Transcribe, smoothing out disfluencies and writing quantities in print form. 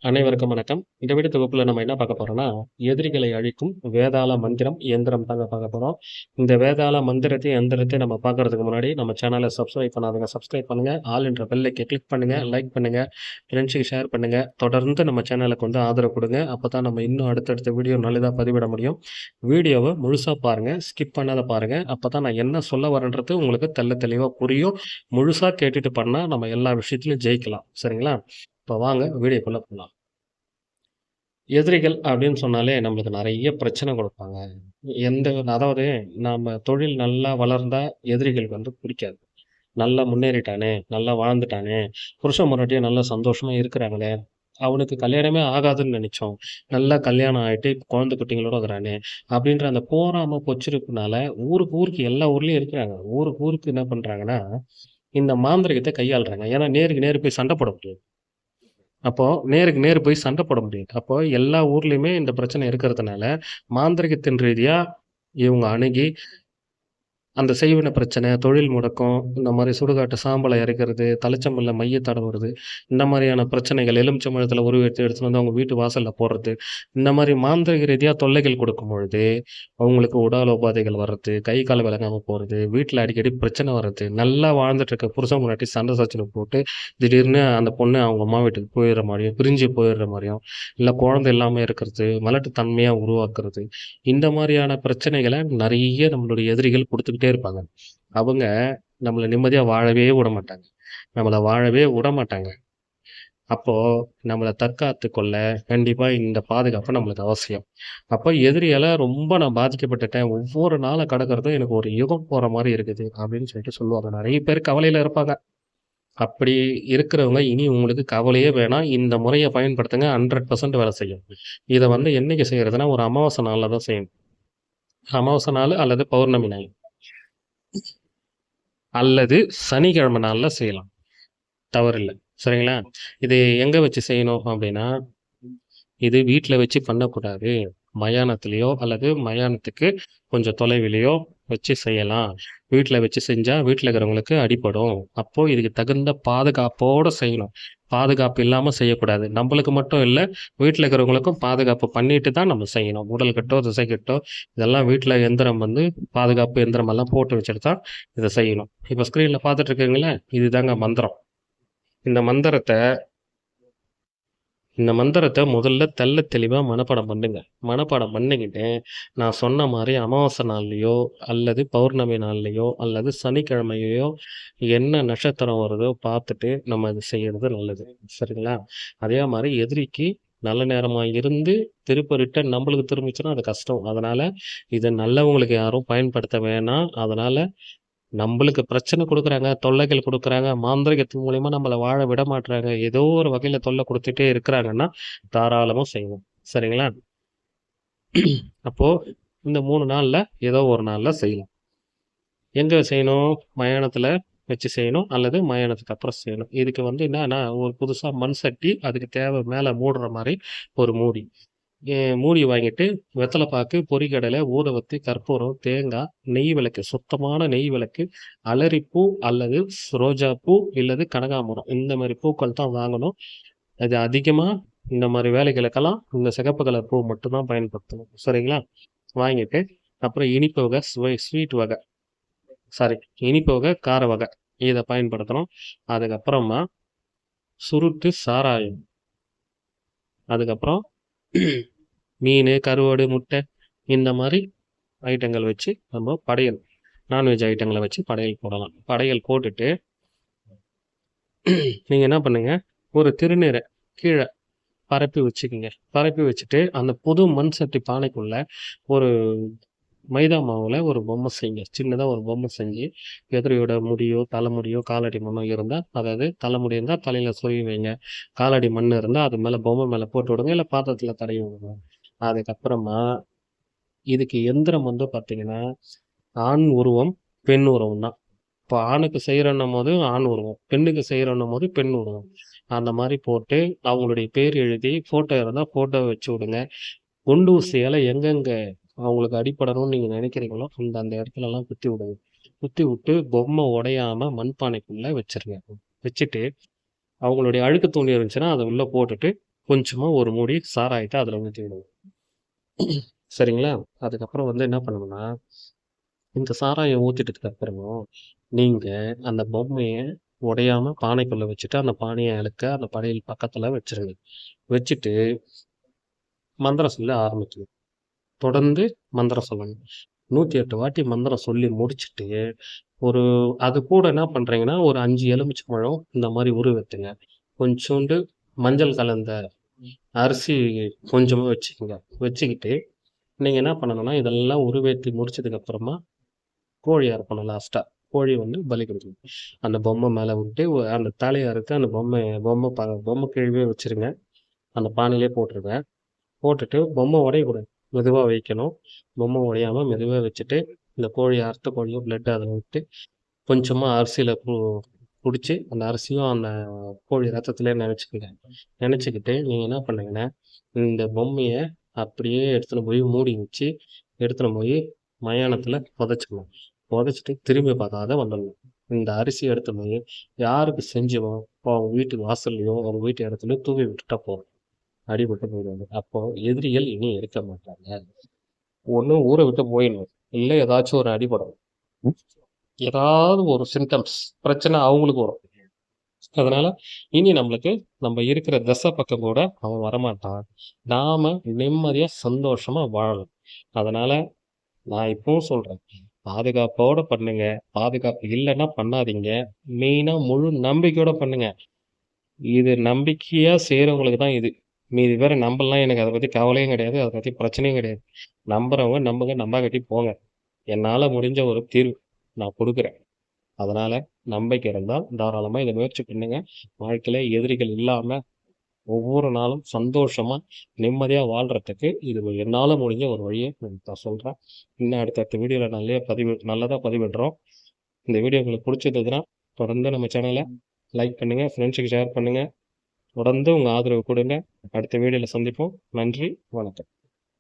அனைவருக்கும் வணக்கம். இந்த வீடியோ தொகுப்புல நம்ம என்ன பார்க்க போறோம்னா, எதிரிகளை அழிக்கும் வேதாள மந்திரம், இயந்திரம் தாங்க பார்க்க போறோம். இந்த வேதாள மந்திரத்தையும், எந்திரத்தையும் நம்ம பார்க்கறதுக்கு முன்னாடி நம்ம சேனலை சப்ஸ்கிரைப் பண்ணாதவங்க சப்ஸ்கிரைப் பண்ணுங்க. ஆல் என்ற பெல் ஐக்கனை கிளிக் பண்ணுங்க, லைக் பண்ணுங்க, ஃப்ரெண்ட்ஸுக்கு ஷேர் பண்ணுங்க. தொடர்ந்து நம்ம சேனலுக்கு வந்து ஆதரவு கொடுங்க. அப்பதான் நம்ம இன்னும் அடுத்தடுத்த வீடியோ நல்லதா பதிவிட முடியும். வீடியோவை முழுசா பாருங்க, ஸ்கிப் பண்ணாத பாருங்க. அப்பதான் நான் என்ன சொல்ல வரேன்றது உங்களுக்கு தெளிவா புரியும். முழுசா கேட்டுட்டு பண்ணா நம்ம எல்லா விஷயத்திலும் ஜெயிக்கலாம். சரிங்களா? இப்போ வாங்க வீடியோக்குள்ள போலாம். எதிரிகள் அப்படின்னு சொன்னாலே நம்மளுக்கு நெறைய பிரச்சனை குடுப்பாங்க. அதாவது நாம தொழில் நல்லா வளர்ந்தா எதிரிகளுக்கு வந்து பிடிக்காது. நல்லா முன்னேறிட்டானே, நல்லா வாழ்ந்துட்டானே, புருஷன் பொண்டாட்டியும் நல்லா சந்தோஷமா இருக்கிறாங்களே, அவனுக்கு கல்யாணமே ஆகாதுன்னு நெனைச்சோம். நல்லா கல்யாணம் ஆயிட்டு இப்ப குழந்தை குட்டிங்களோட இருக்கிறானே, அப்படின்ற அந்த பொறாம, பொச்சிருப்புனால ஊருக்கு ஊருக்கு எல்லா ஊர்லயும் இருக்கிறாங்க. ஊருக்கு ஊருக்கு என்ன பண்றாங்கன்னா, இந்த மாந்திரீகத்த கையாளுறாங்க. ஏன்னா நேருக்கு நேர் போய் சண்ட போட முடியாது. அப்போ நேருக்கு நேர் போய் சண்டை போட முடியாது. அப்போ எல்லா ஊர்லயுமே இந்த பிரச்சனை இருக்கிறதுனால, மாந்திரீகத்தின் ரீதியா இவங்க அணுகி அந்த செய்வின பிரச்சனை, தொழில் முடக்கம், இந்த மாரி சுடுகாட்டு சாம்பல எரிக்கிறது, தலைச்சம்பல்ல மைய தடவுறது, இந்த மாரியான பிரச்சனைகள், எலுமிச்சம்பழத்தில உருவெடுத்து எடுத்துட்டு வந்து அவங்க வீட்டு வாசல்ல போடுறது, இந்த மாரி மாந்திரீக ரீதியா தொல்லைகள் கொடுக்கும் பொழுது, அவங்களுக்கு உடல் உபாதைகள் வர்றது, கை, கால் விளங்காம போறது, வீட்ல அடிக்கடி பிரச்சனை வர்றது, நல்லா வாழ்ந்துட்டு இருக்க புருஷன் பொண்டாட்டி சண்டை சச்சரவு போட்டு, திடீர்னு அந்த பொண்ணு அவங்க அம்மா வீட்டுக்கு போயிடுற மாரியும், பிரிஞ்சு போயிடுற மாரியும், இல்ல குழந்தை இல்லாம இருக்கிறது, மலட்டுத்தன்மையா உருவாக்குறது, இந்த மாரியான பிரச்சனைகள நெறைய நம்மளுடைய எதிரிகள் குடுத்துக்கிட்டே இருப்பாங்க. அவங்க நம்மள நிம்மதியா வாழவே விடமாட்டாங்க. நம்மள வாழவே விடமாட்டாங்க. அப்போ நம்மள தற்காத்துக் கொள்ள கண்டிப்பா இந்த பாதுகாப்பு நம்மளுக்கு அவசியம். அப்ப எதிரியால ரொம்ப நான் பாதிக்கப்பட்டுட்டேன். ஒவ்வொரு நாள கடக்கிறதும் எனக்கு ஒரு யுகம் போற மாரி இருக்குது அப்படின்னு சொல்லிட்டு சொல்லுவாங்க. நெறைய பேர் கவலையில இருப்பாங்க. அப்படி இருக்கிறவங்க இனி உங்களுக்கு கவலையே வேணாம். இந்த முறைய பயன்படுத்துங்க. 100% வேலை செய்யும். இத வந்து என்னைக்கு செய்றதுன்னா, ஒரு அமாவாசை நாள்ல தான் செய்யணும். அமாவாசை நாளு அல்லது பௌர்ணமி நாள். அல்லது சனிக்கிழமை நாள்ல செய்யலாம். தவறில்ல. சரிங்களா? இது எங்க வச்சு செய்யணும் அப்டின்னா, இது வீட்ல வச்சு பண்ணக்கூடாது. மயானத்திலயோ அல்லது மயானத்துக்கு கொஞ்சம் தொலைவிலயோ வச்சு செய்யலாம். வீட்ல வச்சு செஞ்சா வீட்ல இருக்கிறவங்களுக்கு அடிபடும். அப்போ இதுக்கு தகுந்த பாதுகாப்போட செய்யணும். பாதுகாப்பு இல்லாம செய்யக்கூடாது. நம்பளுக்கு மட்டும் இல்ல, வீட்ல இருக்கிறவங்களுக்கும் பாதுகாப்பு பண்ணிட்டு தான் நம்ம செய்யணும். உடல் கட்டோ, திசை கட்டோ இதெல்லாம் வீட்ல எந்திரம் வந்து பாதுகாப்பு எந்திரமெல்லாம் போட்டு வச்சுட்டு தான் இத செய்யணும். இப்ப ஸ்க்ரீன்ல பார்த்துட்டு இருக்கீங்கல்ல, இதுதாங்க மந்திரம். இந்த மந்திரத்த இந்த மந்திரத்த முதல்ல தெள்ளத் தெளிவா மனப்பாடம் பண்ணுங்க. மனப்பாடம் பண்ணிக்கிட்டு, நான் சொன்ன மாரி அமாவாசை நாள்லயோ, அல்லது பௌர்ணமி நாள்லயோ, அல்லது சனிக்கிழமையோ என்ன நட்சத்திரம் வருதோ பார்த்துட்டு நம்ம அது செய்யறது நல்லது. சரிங்களா? அதே மாரி எதிரிக்கு நல்ல நேரமா இருந்து திருப்ப ரிட்டர்ன் நம்பளுக்கு திரும்பிச்சுன்னா அது கஷ்டம். அதனால இத நல்லவங்களுக்கு யாரும் பயன்படுத்த வேணாம். அதனால நம்பளுக்கு பிரச்சனை குடுக்குறாங்க, தொல்லைகள் குடுக்குறாங்க, மாந்திரீகத்தின் மூலியமா நம்மள வாழ விட மாட்றாங்க. ஏதோ ஒரு வகையில தொல்ல குடுத்துட்டே இருக்கிறாங்கன்னா, தாராளமா செய்யணும். சரிங்களா? அப்போ இந்த 3 நாள்ல ஏதோ ஒரு நாள்ல செய்யலாம். எங்க செய்யணும்? மயானத்துல வச்சு செய்யணும், அல்லது மயானத்துக்கு அப்புறம் செய்யணும். இதுக்கு வந்து என்னன்னா, ஒரு புதுசா மண் சட்டி, அதுக்கு தேவை மேல மூடுற மாரி ஒரு மூடி. மூடி வாங்கிட்டு, வெத்தல பாக்கு, பொரிகடலை, ஊதுவத்தி, கற்பூரம், தேங்காய், நெய் விளக்கு, சுத்தமான நெய் விளக்கு, அலரிப்பூ அல்லது ரோஜாப்பூ இல்லது கனகாம்பரம். இந்த மாரி பூக்கள் தான் வாங்கணும். அது அதிகமா இந்த மாரி வேலைகளுக்கெல்லாம் இந்த சிகப்பு கலர் பூ மட்டும் தான் பயன்படுத்தணும். சரிங்களா? வாங்கிட்டு, அப்புறம் இனிப்பு வகை, ஸ்வீட் வகை. சாரி, இனிப்பு வகை, கார வகை. இத பயன்படுத்தணும். அதுக்கப்புறமா சுருட்டு சாராயம். அதுக்கப்புறம் மீனு, கருவாடு, முட்டை இந்த மாரி ஐட்டங்கள் வச்சு நம்ம படையல், நான்வெஜ் ஐட்டங்கள வச்சு படையல் போடலாம். படையல் போட்டுட்டு, நீங்க என்ன பண்ணுங்க, ஒரு திருநீர கீழ பரப்பி வச்சுக்கங்க. பரப்பி வச்சுட்டு, அந்த புது மண் சட்டி பானைக்குள்ள ஒரு மைதா மாவுல ஒரு பொம்மை செய்யுங்க. சின்னதா ஒரு பொம்மை செஞ்சு, எதிரியோட முடியோ, தலைமுடியோ, காலடி மண்ணோ இருந்தா, அதாவது தலைமுடி இருந்தா தலையில சொருவி வைங்க. காலடி மண் இருந்தா, அது மேல பொம்மை மேல போட்டு விடுங்க. இல்ல பாத்திரத்துல தடவி விடுங்க. அதுக்கப்புறமா இதுக்கு எந்திரம் வந்து பார்த்தீங்கன்னா, ஆண் உருவம், பெண் உருவம் தான். இப்போ ஆணுக்கு செய்றோன்னும்போது ஆண் உருவம், பெண்ணுக்கு செய்றோன்னும்போது பெண் உருவம். அந்த மாரி போட்டு, அவங்களுடைய பேர் எழுதி, ஃபோட்டோ இருந்தா ஃபோட்டோ வச்சு விடுங்க. குண்டு ஊசியால எங்கெங்க அவங்களுக்கு அடிபடணும்னு நீங்க நினைக்கிறீங்களோ, அந்த இடத்துலலாம் குத்தி விடுங்க. குத்தி விட்டு பொம்மை உடையாம மண்பானைக்குள்ள வச்சுருங்க. வச்சுட்டு, அவங்களுடைய அழுக்கு துணி இருந்துச்சுன்னா, அத உள்ள போட்டுட்டு, கொஞ்சமாக ஒரு மூடி சாராயத்தை அதில் ஊற்றிவிடுங்க. சரிங்களா? அதுக்கப்புறம் வந்து என்ன பண்ணணும்னா, இந்த சாராயம் ஊற்றிட்டதுக்கு அப்புறமும் நீங்கள் அந்த பொம்மையை உடையாம பானைக்குள்ளே வச்சுட்டு அந்த பானையை இழுக்க அந்த படையல் பக்கத்தில் வச்சிருங்க. வச்சுட்டு மந்திரம் சொல்ல ஆரம்பிக்கணும். தொடர்ந்து மந்திரம் சொல்லணும். 108 வாட்டி மந்திரம் சொல்லி முடிச்சுட்டு ஒரு அது கூட என்ன பண்ணுறீங்கன்னா ஒரு 5 எலுமிச்சம்பழம் இந்த மாதிரி உருவத்துங்க. கொஞ்சோண்டு மஞ்சள் கலந்த அரிசி கொஞ்சமாக வச்சுக்கோங்க. வச்சுக்கிட்டு நீங்கள் என்ன பண்ணணும்னா இதெல்லாம் உருவேற்றி முடிச்சதுக்கப்புறமா கோழி அறுக்கணும் லாஸ்ட்டாக. கோழி வந்து பலி கொடுக்கணும். அந்த பொம்மை மேலே விட்டு அந்த தலையை அறுத்து அந்த பொம்மை கீழவே வச்சுருங்க. அந்த பானையிலே போட்டுருங்க. போட்டுட்டு பொம்மை உடையக்கூடாது. மெதுவாக வைக்கணும். பொம்மை உடையாமல் மெதுவாக வச்சுட்டு இந்த கோழி அறுத்த கோழியும் பிளட் அதில் விட்டு கொஞ்சமாக அரிசியில் பிடிச்சி அந்த அரிசியும் அந்த கோழி ரத்தத்திலே நினச்சிக்கங்க. நினச்சிக்கிட்டு நீங்கள் என்ன பண்ணுங்கன்னா இந்த பொம்மையை அப்படியே எடுத்துன்னு போய் மூடி வச்சு எடுத்துன்னு போய் மயானத்தில் புதைச்சிக்கணும். புதைச்சிட்டு திரும்பி பார்க்காத வந்துடணும். இந்த அரிசி எடுத்து போய் யாருக்கு செஞ்சோமோ அவங்க வீட்டு வாசல்லையோ அவங்க வீட்டு இடத்துலையோ தூவி விட்டுட்டா போதும். அடிபட்டு போயிடுவாங்க. அப்போ எதிரிகள் இனி இருக்க மாட்டாங்க. ஒண்ணு ஊரை விட்டு போயிடணும். இல்லை ஏதாச்சும் ஒரு அடிபடும். ஏதாவது ஒரு சிம்டம்ஸ் பிரச்சனை அவங்களுக்கு வரும். அதனால இனி நம்மளுக்கு நம்ம இருக்கிற திசை பக்கம் கூட அவன் வரமாட்டான். நாம நிம்மதியா சந்தோஷமா வாழலாம். அதனால நான் இப்பவும் சொல்றேன். பாதுகாப்போட பண்ணுங்க. பாதுகாப்பு இல்லைன்னா பண்ணாதீங்க. மெயினா முழு நம்பிக்கையோட பண்ணுங்க. இது நம்பிக்கையா செய்றவங்களுக்கு தான் இது. மீதி பேர நம்பலாம் எனக்கு அத பத்தி கவலையும் கிடையாது. அத பத்தி பிரச்சனையும் கிடையாது. நம்புறவங்க நம்புங்க, நம்பாக்காட்டி போங்க. என்னால முடிஞ்ச ஒரு தீர்வு நான் குடுக்குறேன். அதனால நம்பிக்கை இருந்தா தாராளமா இத முயற்சி பண்ணுங்க. வாழ்க்கையில எதிரிகள் இல்லாம ஒவ்வொரு நாளும் சந்தோஷமா, நிம்மதியா வாழ்றதுக்கு இது என்னால முடிஞ்ச ஒரு வழிய நான் சொல்றேன். இன்னும் அடுத்தடுத்த வீடியோல நல்லதா பதிவிடுறோம். இந்த வீடியோ உங்களுக்கு புடிச்சிருந்ததுன்னா, தொடர்ந்து நம்ம சேனல லைக் பண்ணுங்க, ஃப்ரெண்ட்ஸுக்கு ஷேர் பண்ணுங்க. தொடர்ந்து உங்க ஆதரவு கொடுங்க. அடுத்த வீடியோல சந்திப்போம். நன்றி, வணக்கம்.